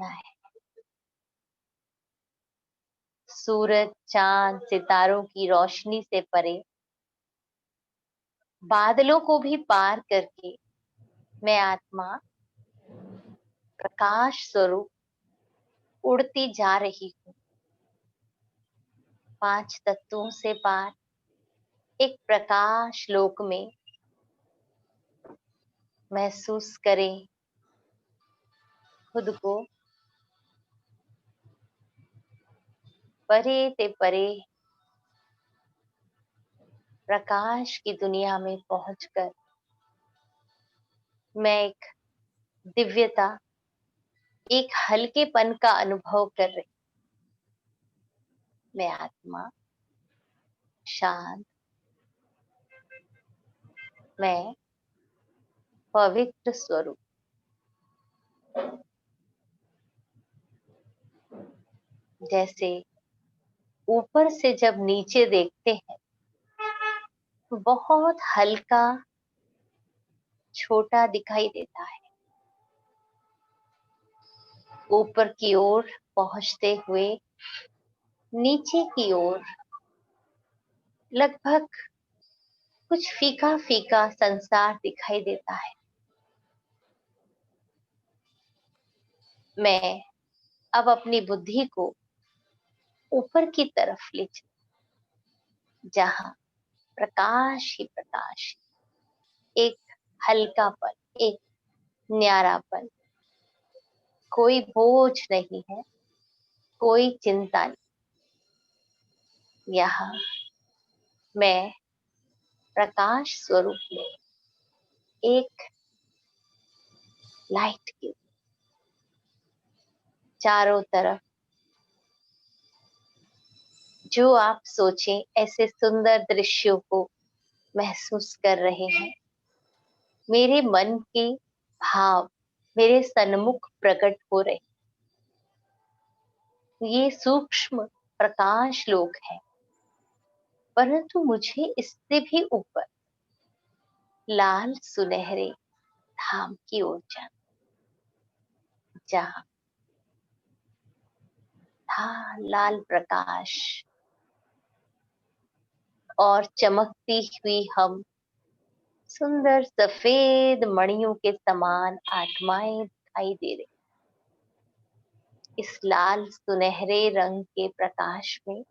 करना है। सूरज, चांद, सितारों की रोशनी से परे, बादलों को भी पार करके मैं आत्मा प्रकाश स्वरूप उड़ती जा रही हूँ। 5 तत्वों से पार एक प्रकाश लोक में महसूस करें खुद को परे ते परे प्रकाश की दुनिया में पहुंचकर मैं एक दिव्यता, एक हल्केपन का अनुभव कर रही। मैं आत्मा शांत, मैं पवित्र स्वरूप। जैसे ऊपर से जब नीचे देखते हैं तो बहुत हल्का, छोटा दिखाई देता है। ऊपर की ओर पहुंचते हुए नीचे की ओर लगभग कुछ फीका फीका संसार दिखाई देता है। मैं अब अपनी बुद्धि को ऊपर की तरफ ले जहां प्रकाश ही प्रकाश, एक हल्कापन, एक न्यारापन, कोई बोझ नहीं है, कोई चिंता नहीं। यहाँ मैं प्रकाश स्वरूप में एक लाइट की चारों तरफ जो आप सोचें ऐसे सुंदर दृश्यों को महसूस कर रहे हैं। मेरे मन के भाव मेरे सन्मुख प्रकट हो रहे। ये सूक्ष्म प्रकाश लोक है, परंतु मुझे इससे भी ऊपर लाल सुनहरे धाम की ओर जाना, जहां था लाल प्रकाश और चमकती हुई हम सुंदर सफेद मणियों के समान आत्माएं दिखाई दे रही। इस लाल सुनहरे रंग के प्रकाश में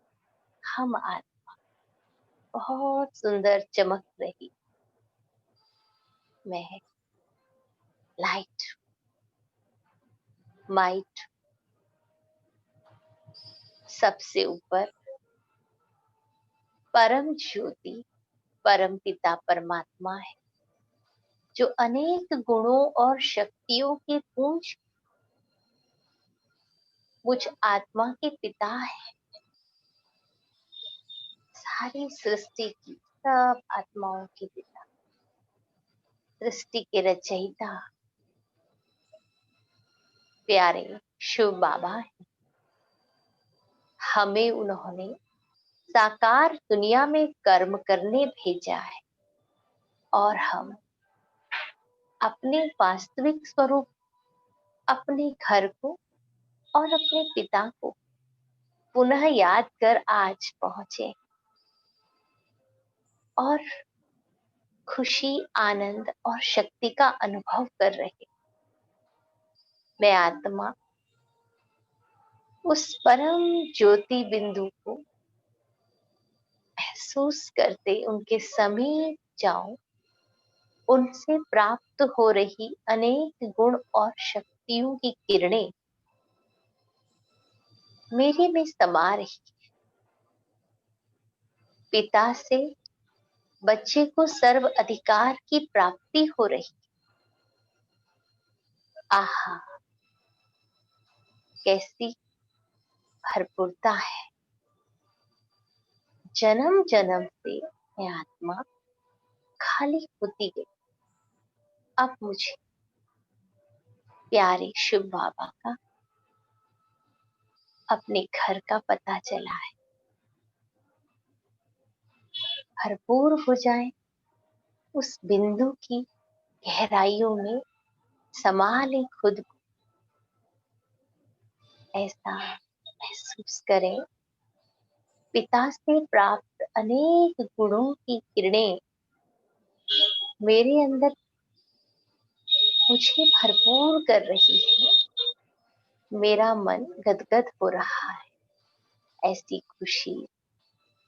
हम आत्मा बहुत सुंदर चमक रही। मैं लाइट, माइट, सबसे ऊपर परम ज्योति, परम पिता परमात्मा है, जो अनेक गुणों और शक्तियों के पुंज मुझ आत्मा के पिता है। सारी सृष्टि की, सब आत्माओं के पिता, सृष्टि के रचयिता प्यारे शिव बाबा है। हमें उन्होंने साकार दुनिया में कर्म करने भेजा है और हम अपने वास्तविक स्वरूप, अपने घर को और अपने पिता को पुनः याद कर आज पहुंचे और खुशी, आनंद और शक्ति का अनुभव कर रहे। मैं आत्मा उस परम ज्योति बिंदु को महसूस करते उनके समीप जाऊं, उनसे प्राप्त हो रही अनेक गुण और शक्तियों की किरणें मेरे में समा रही। पिता से बच्चे को सर्व अधिकार की प्राप्ति हो रही। आहा, कैसी भरपूरता है। जन्म जन्म से मैं आत्मा खाली होती गई। अब मुझे प्यारे शिव बाबा का अपने घर का पता चला है। भरपूर हो जाए, उस बिंदु की गहराइयों में समा ले खुद को। ऐसा महसूस करें, पिता से प्राप्त अनेक गुणों की किरणें मेरे अंदर मुझे भरपूर कर रही है। मेरा मन गदगद हो रहा है। ऐसी खुशी,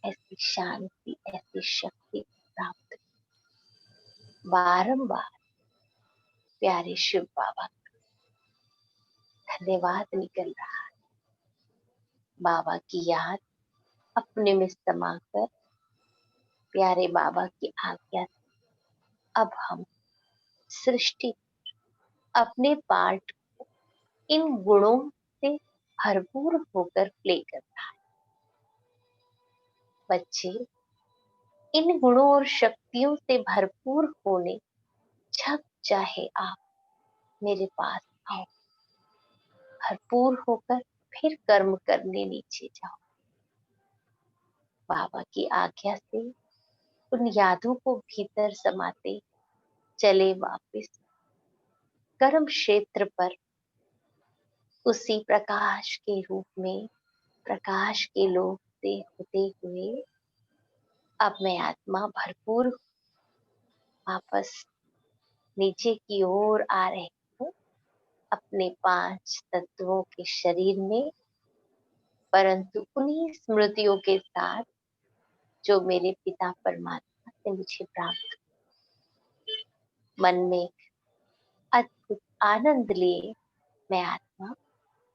ऐसी शांति, ऐसी शक्ति प्राप्त बारंबार प्यारे शिव बाबा धन्यवाद निकल रहा है। बाबा की याद अपने में समाकर प्यारे बाबा की आज्ञा से अब हम सृष्टि अपने पार्ट को इन गुणों से भरपूर होकर प्ले कर रहा है। बच्चे इन गुणों और शक्तियों से भरपूर होने जब चाहे आप मेरे पास आओ, भरपूर होकर फिर कर्म करने नीचे जाओ। बाबा की आज्ञा से उन यादों को भीतर समाते चले वापस कर्म क्षेत्र पर उसी प्रकाश के रूप में प्रकाश के लोक से होते हुए अब मैं आत्मा भरपूर वापस नीचे की ओर आ रही हूँ अपने 5 तत्वों के शरीर में, परंतु उन्हीं स्मृतियों के साथ जो मेरे पिता परमात्मा से मुझे प्राप्त। मन में अद्भुत आनंद लिए मैं आत्मा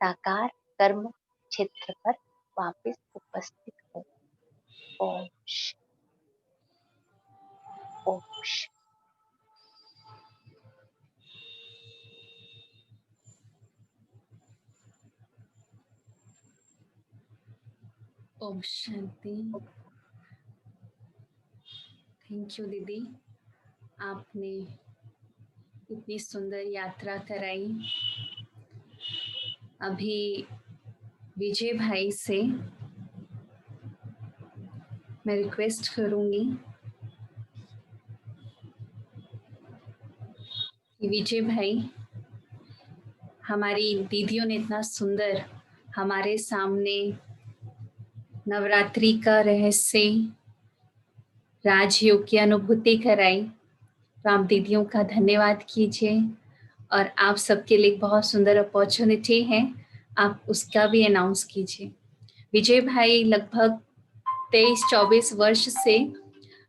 साकार कर्म क्षेत्र पर वापस उपस्थित हूँ। ओम शांति, ओम शांति। ओम शांति। थैंक यू दीदी, आपने इतनी सुंदर यात्रा कराई। अभी विजय भाई से मैं रिक्वेस्ट करूंगी कि विजय भाई, हमारी दीदियों ने इतना सुंदर हमारे सामने नवरात्रि का रहस्य, राजयोग की अनुभूति कराई, तो आप दीदियों का धन्यवाद कीजिए। और आप सबके लिए बहुत सुंदर अपॉर्चुनिटी है, आप उसका भी अनाउंस कीजिए। विजय भाई लगभग 23-24 वर्ष से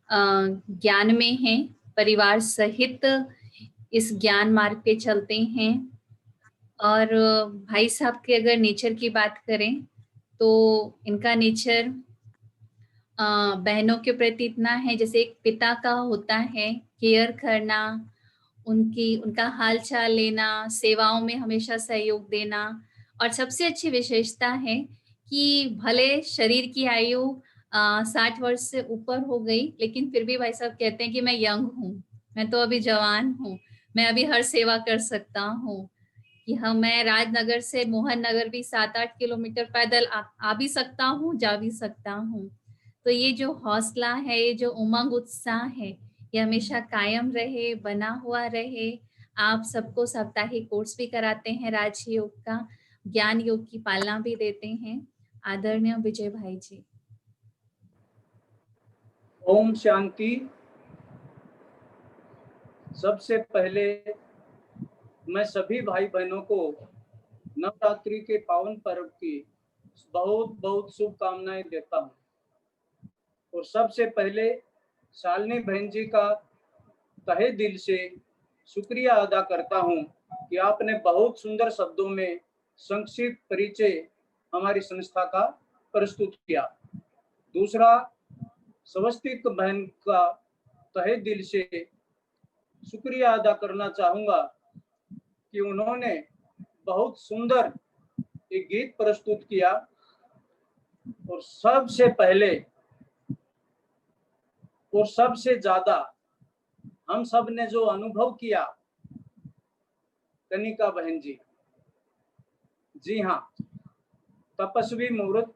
ज्ञान में हैं, परिवार सहित इस ज्ञान मार्ग पे चलते हैं। और भाई साहब के अगर नेचर की बात करें तो इनका नेचर बहनों के प्रति इतना है जैसे एक पिता का होता है, केयर करना, उनका हाल चाल लेना, सेवाओं में हमेशा सहयोग देना। और सबसे अच्छी विशेषता है कि भले शरीर की आयु 60 वर्ष से ऊपर हो गई, लेकिन फिर भी भाई साहब कहते हैं कि मैं यंग हूँ, मैं तो अभी जवान हूँ, मैं अभी हर सेवा कर सकता हूँ। कि हाँ, मैं राजनगर से मोहन नगर भी 7-8 किलोमीटर पैदल आ भी सकता हूँ, जा भी सकता हूँ। तो ये जो हौसला है, ये जो उमंग उत्साह है, ये हमेशा कायम रहे, बना हुआ रहे। आप सबको साप्ताहिक कोर्स भी कराते हैं राजयोग का, ज्ञान योग की पालना भी देते हैं। आदरणीय विजय भाई जी। ओम शांति। सबसे पहले मैं सभी भाई बहनों को नवरात्रि के पावन पर्व की बहुत बहुत शुभकामनाएं देता हूं। और सबसे पहले शालिनी बहन जी का तहे दिल से शुक्रिया अदा करता हूं कि आपने बहुत सुंदर शब्दों में संक्षिप्त परिचय हमारी संस्था का प्रस्तुत किया। दूसरा, स्वस्तिक बहन का तहे दिल से शुक्रिया अदा करना चाहूंगा कि उन्होंने बहुत सुंदर एक गीत प्रस्तुत किया। और सबसे पहले और सबसे ज्यादा हम सब ने जो अनुभव किया, कनिका बहन जी, जी हाँ, तपस्वी मुहूर्त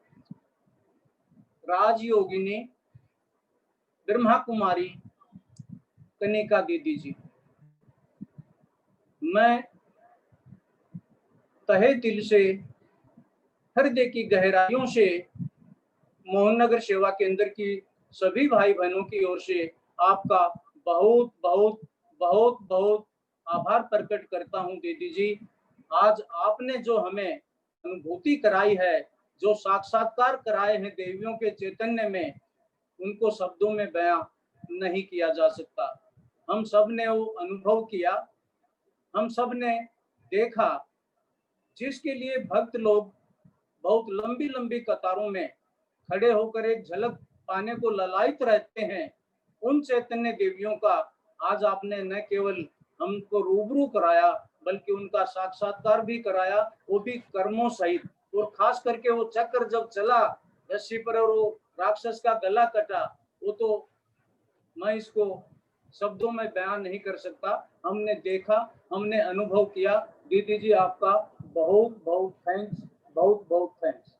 राजयोगिनी ब्रह्मा कुमारी कनिका दीदी जी, मैं तहे दिल से हृदय की गहराइयों से मोहन नगर सेवा केंद्र की सभी भाई बहनों की ओर से आपका बहुत बहुत बहुत बहुत आभार प्रकट करता हूं दीदी जी। आज आपने जो हमें अनुभूति कराई है, जो साक्षात्कार कराए हैं देवियों के चैतन्य में, उनको शब्दों में बयां नहीं किया जा सकता। हम सब ने वो अनुभव किया, हम सब ने देखा, जिसके लिए भक्त लोग बहुत लंबी लंबी कतारों में खड़े होकर एक झलक पाने को ललायित रहते हैं। उन चैतन्य देवियों का आज आपने न केवल हमको रूबरू कराया, बल्कि उनका साक्षात्कार भी कराया, वो भी कर्मों सहित। और खास करके वो चक्र जब चला रस्सी पर और वो राक्षस का गला कटा, वो तो मैं इसको शब्दों में बयान नहीं कर सकता। हमने देखा, हमने अनुभव किया। दीदी जी आपका बहुत बहुत थैंक्स, बहुत बहुत थैंक्स।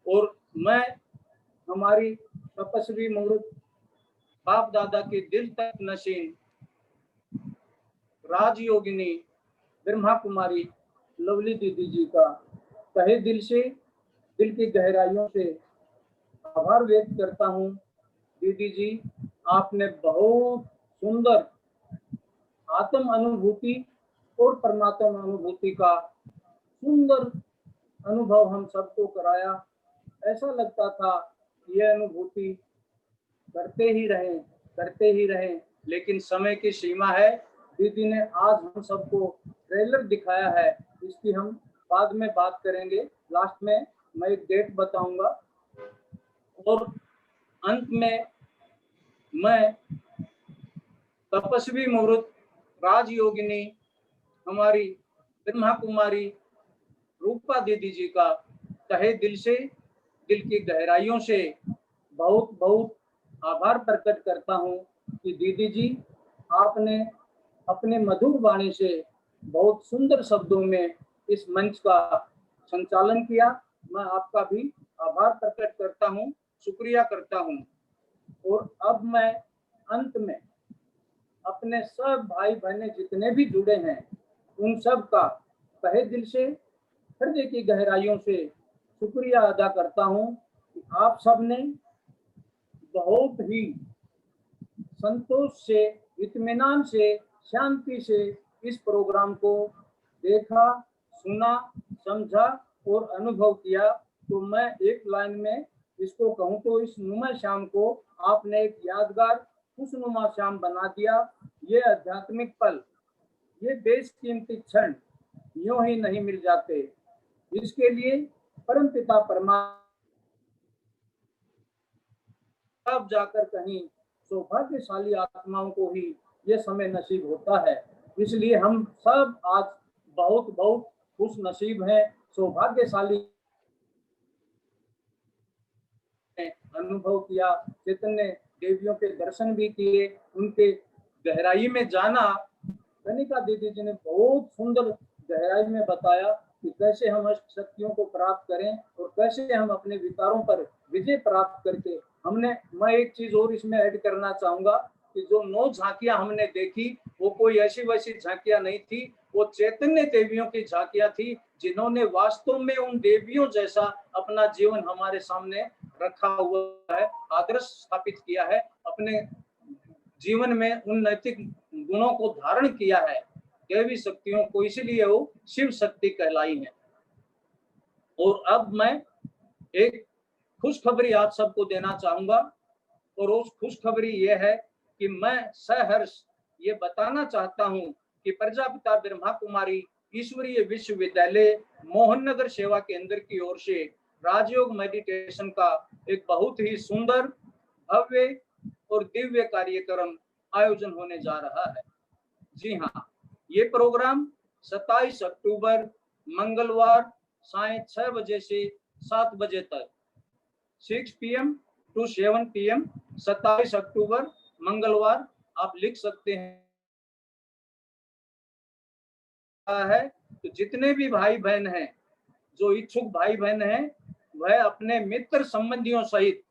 और मैं हमारी तपस्वी मूर्त बाप दादा के दिल तक नशीन राजयोगिनी ब्रह्मा कुमारी लवली दीदी जी का तहे दिल से, दिल की गहराइयों से आभार व्यक्त करता हूँ। दीदी जी आपने बहुत सुंदर आत्म अनुभूति और परमात्मा अनुभूति का सुंदर अनुभव हम सबको कराया। ऐसा लगता था यह अनुभूति करते ही रहें, लेकिन समय की सीमा है। दीदी ने आज हम सबको ट्रेलर दिखाया है, इसकी हम बाद में बात करेंगे। लास्ट में मैं एक डेट बताऊंगा। और अंत में मैं तपस्वी मुहूर्त राजयोगिनी हमारी ब्रह्मा कुमारी रूपा दीदी जी का तहे दिल से, दिल की गहराइयों से बहुत बहुत आभार प्रकट करता हूँ कि दीदी जी आपने अपने मधुर वाणी से बहुत सुंदर शब्दों में इस मंच का संचालन किया। मैं आपका भी आभार प्रकट करता हूँ, शुक्रिया करता हूँ। और अब मैं अंत में अपने सब भाई बहने जितने भी जुड़े हैं, उन सब का तहे दिल से, हृदय की गहराइयों से शुक्रिया अदा करता हूँ कि आप सब ने बहुत ही संतोष से, इत्मीनान से, शांति से इस प्रोग्राम को देखा, सुना, समझा और अनुभव किया। तो मैं एक लाइन में इसको कहूँ तो इस नुमा शाम को आपने एक यादगार खुशनुमा शाम बना दिया। ये आध्यात्मिक पल, ये बेशकीमती क्षण यूं ही नहीं मिल जाते। इसके लिए परमपिता परमात्मा तब जाकर कहीं सौभाग्यशाली आत्माओं को ही ये समय नसीब होता है। इसलिए हम सब आज बहुत बहुत खुश नसीब हैं, सौभाग्यशाली अनुभव किया, चैतन्य देवियों के दर्शन भी किए, उनके गहराई में जाना। कनिका दीदी जी ने बहुत सुंदर गहराई में बताया कि कैसे हम अष्ट शक्तियों को प्राप्त करें और कैसे हम अपने विकारों पर विजय प्राप्त करके मैं एक चीज और इसमें ऐड करना चाहूंगा कि जो 9 झांकियां हमने देखी, वो कोई ऐसी वैसी झांकियां नहीं थी, वो चैतन्य देवियों की झांकियां थी, जिन्होंने वास्तव में उन देवियों जैसा अपना जीवन हमारे सामने रखा हुआ है, आदर्श स्थापित किया है, अपने जीवन में उन नैतिक गुणों को धारण किया है, देवी शक्तियों को, इसलिए वो शिव शक्ति कहलाई है। और अब मैं एक खुशखबरी आप सबको देना चाहूंगा, और उस खुशखबरी ये है कि मैं सहर्ष ये बताना चाहता हूं कि प्रजापिता ब्रह्मा कुमारी ईश्वरीय विश्वविद्यालय मोहन नगर सेवा केंद्र की ओर से राजयोग मेडिटेशन का एक बहुत ही सुंदर, भव्य और दिव्य कार्यक्रम आयोजन होने जा रहा है। जी हाँ, ये प्रोग्राम 27 अक्टूबर मंगलवार साय 6 बजे से 7 बजे तक, 6 PM to 7 PM, 27 अक्टूबर मंगलवार, आप लिख सकते हैं। तो जितने भी भाई बहन हैं, जो इच्छुक भाई बहन हैं, वह अपने मित्र संबंधियों सहित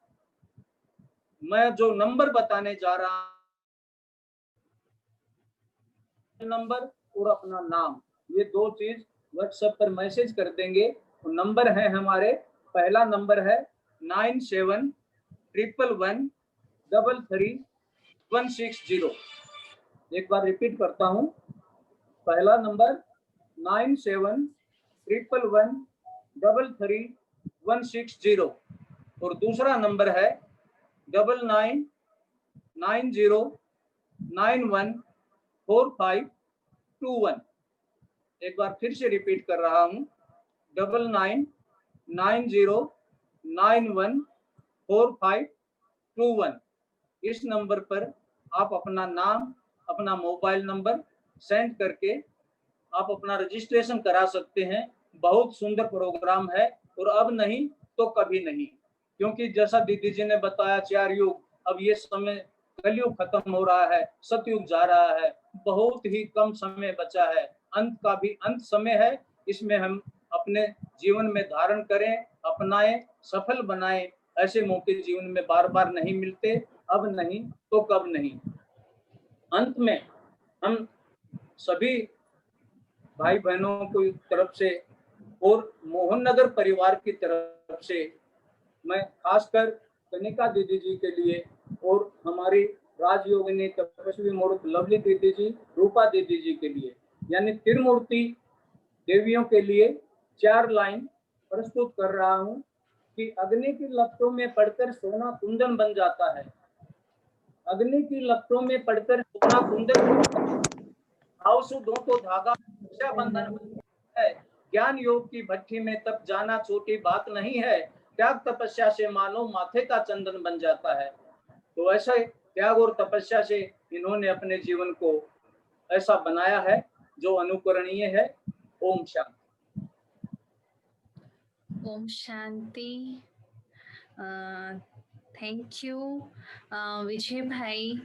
मैं जो नंबर बताने जा रहा नंबर और अपना नाम, ये 2 चीज व्हाट्सएप पर मैसेज कर देंगे। नंबर है हमारे, पहला नंबर है 9711333160। एक बार रिपीट करता हूँ, पहला नंबर 9711333160 और दूसरा नंबर है 9990914521। एक बार फिर से रिपीट कर रहा हूँ, 9990914521। इस नंबर पर आप अपना नाम, अपना मोबाइल नंबर सेंड करके आप अपना रजिस्ट्रेशन करा सकते हैं। बहुत सुंदर प्रोग्राम है और अब नहीं तो कभी नहीं, क्योंकि जैसा दीदी जी ने बताया 4 युग, अब ये समय कलयुग खत्म हो रहा है, सतयुग जा रहा है, बहुत ही कम समय बचा है, अंत का भी अंत समय है। इसमें हम अपने जीवन में धारण करें, अपनाएं, सफल बनाएं। ऐसे मौके जीवन में बार बार नहीं मिलते, अब नहीं तो कब नहीं। अंत में हम सभी भाई बहनों की तरफ से और मोहन नगर परिवार की तरफ से मैं खासकर कनिका दीदी जी के लिए और हमारी राजयोगिनी तपस्वी मूर्त लवली दीदी जी, रूपा दीदी जी के लिए, यानी त्रिमूर्ति देवियों के लिए 4 लाइन प्रस्तुत कर रहा हूं कि अग्नि की लपटों में पड़कर सोना कुंदन बन जाता है। अग्नि की लपटों में पड़कर सोना कुंदन, भाव शुद्ध हो तो धागा रक्षा बंधन है। ज्ञान योग की भट्ठी में तप जाना छोटी बात नहीं है, त्याग तपस्या से मानो माथे का चंदन बन जाता है। तो ऐसा त्याग और तपस्या से इन्होंने अपने जीवन को ऐसा बनाया है जो अनुकरणीय है। ओम शांति। ओम शांति। थैंक यू विजय भाई,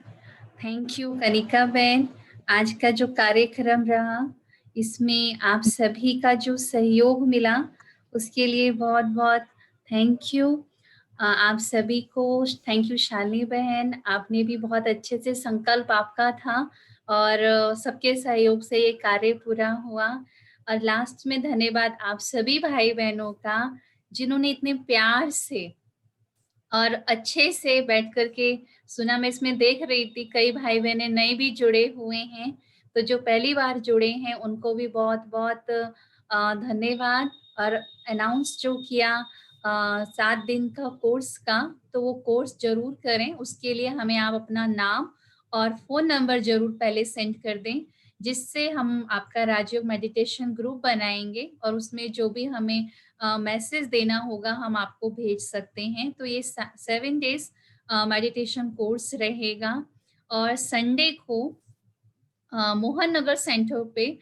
थैंक यू कनिका बहन। आज का जो कार्यक्रम रहा, इसमें आप सभी का जो सहयोग मिला, उसके लिए बहुत बहुत थैंक यू। आप सभी को थैंक यू। शालिनी बहन, आपने भी बहुत अच्छे से, संकल्प आपका था और सबके सहयोग से ये कार्य पूरा हुआ। और लास्ट में धन्यवाद आप सभी भाई बहनों का, जिन्होंने इतने प्यार से और अच्छे से बैठ करके सुना। मैं इसमें देख रही थी कई भाई बहने नए भी जुड़े हुए हैं, तो जो पहली बार जुड़े हैं उनको भी बहुत बहुत धन्यवाद। और अनाउंस जो किया 7 दिन का कोर्स का, तो वो कोर्स जरूर करें। उसके लिए हमें आप अपना नाम और फोन नंबर जरूर पहले सेंड कर दें, जिससे हम आपका राजयोग मेडिटेशन ग्रुप बनाएंगे और उसमें जो भी हमें मैसेज देना होगा हम आपको भेज सकते हैं। तो ये 7 डेज मेडिटेशन कोर्स रहेगा और संडे को मोहन नगर सेंटर पे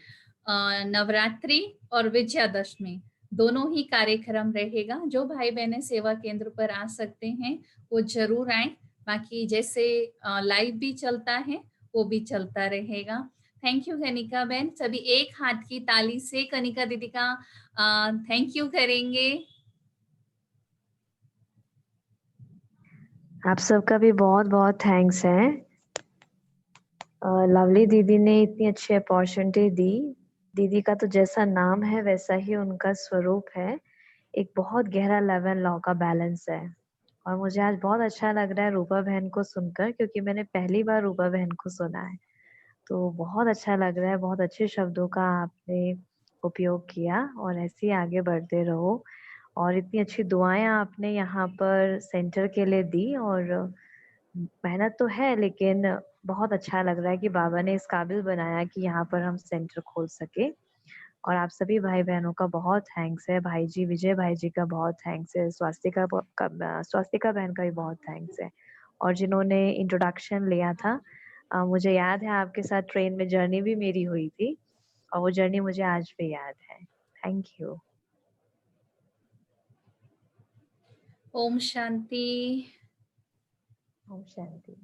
नवरात्रि और विजयादशमी दोनों ही कार्यक्रम रहेगा। जो भाई बहने सेवा केंद्र पर आ सकते हैं वो जरूर आए। बाकी जैसे लाइव भी चलता है वो भी चलता रहेगा। थैंक यू कनिका बहन। सभी एक हाथ की ताली से कनिका दीदी का थैंक यू करेंगे। आप सबका भी बहुत बहुत थैंक्स है। लवली दीदी ने इतनी अच्छी अपॉर्चुनिटी दी। दीदी का तो जैसा नाम है वैसा ही उनका स्वरूप है, एक बहुत गहरा लेवल लॉ का बैलेंस है। और मुझे आज बहुत अच्छा लग रहा है रूपा बहन को सुनकर, क्योंकि मैंने पहली बार रूपा बहन को सुना है। तो बहुत अच्छा लग रहा है, बहुत अच्छे शब्दों का आपने उपयोग किया और ऐसे ही आगे बढ़ते रहो। और इतनी अच्छी दुआएं आपने यहाँ पर सेंटर के लिए दी। और मेहनत तो है, लेकिन बहुत अच्छा लग रहा है कि बाबा ने इस काबिल बनाया कि यहाँ पर हम सेंटर खोल सके। और आप सभी भाई बहनों का बहुत थैंक्स है। भाई जी, विजय भाई जी का बहुत थैंक्स है। स्वास्तिका बहन का भी बहुत थैंक्स है। और जिन्होंने इंट्रोडक्शन लिया था, मुझे याद है आपके साथ ट्रेन में जर्नी भी मेरी हुई थी, और वो जर्नी मुझे आज भी याद है। Thank you. ओम शांति। ओम शांति।